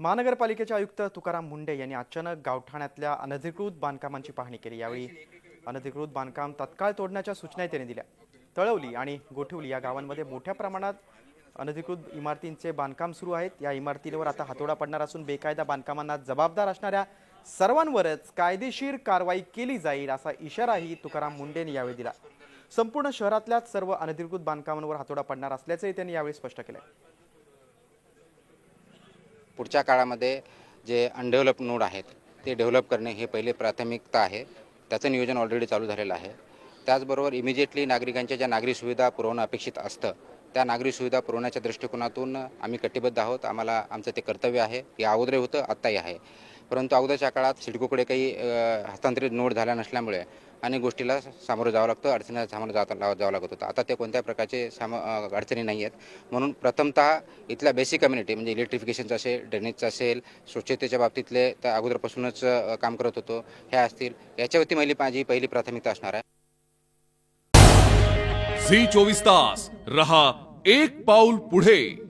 महानगरपालिकेचे आयुक्त तुकाराम मुंढे यांनी अचानक गावठाणातल्या अनधिकृत बांधकामांची पाहणी केली। यावेळी अनधिकृत बांधकाम तत्काळ तोडण्याच्या सूचना त्यांनी दिल्या। तळवली आणि गोठवली या गावांमध्ये मोठ्या प्रमाणात अनधिकृत इमारतींचे बांधकाम सुरू आहेत। या इमारतींवर आता हातोडा पडणार असून बेकायदा बांधकामांना जबाबदार असणाऱ्या सर्वांवरच कायदेशीर कारवाई केली जाईल असा इशाराही तुकाराम मुंढे यांनी यावेळी दिला। संपूर्ण शहरातल्या सर्व अनधिकृत बांधकामांवर हातोडा पडणार असल्याचे त्यांनी यावेळी स्पष्ट केले। पुढच्या काळामध्ये जे अनडेव्हलप नोड आहेत ते डेव्हलप करणे हे पहिले प्राथमिकता आहे। त्याचं नियोजन ऑलरेडी चालू झालेलं आहे। त्याचबरोबर इमिजिएटली नागरिकांच्या ज्या नागरी सुविधा पुरवणं अपेक्षित असतं त्या नागरी सुविधा पुरवण्याच्या दृष्टिकोनातून आम्ही कटिबद्ध आहोत। आमचं ते कर्तव्य आहे। या अगोदर होतं, आत्ताही आहे। परंतु अगोदरच्या काळात सिडकोकडे काही हस्तांतरित नोड झाल्या नसल्यामुळे अनेक गोष्टीला सामोरं जावं लागतं, अडचणीला सामोरं जावं लागत होतं। आता ते कोणत्याही प्रकारचे अडचणी नाही आहेत। म्हणून प्रथमतः इथल्या बेसिक कम्युनिटी म्हणजे इलेक्ट्रिफिकेशनचं असेल, ड्रेनेजचं असेल, स्वच्छतेच्या बाबतीतले त्या अगोदरपासूनच काम करत होतो हे असतील, याच्यावरती माझी पहिली प्राथमिकता असणार आहे। झी 24 तास रहा एक पाऊल पुढे।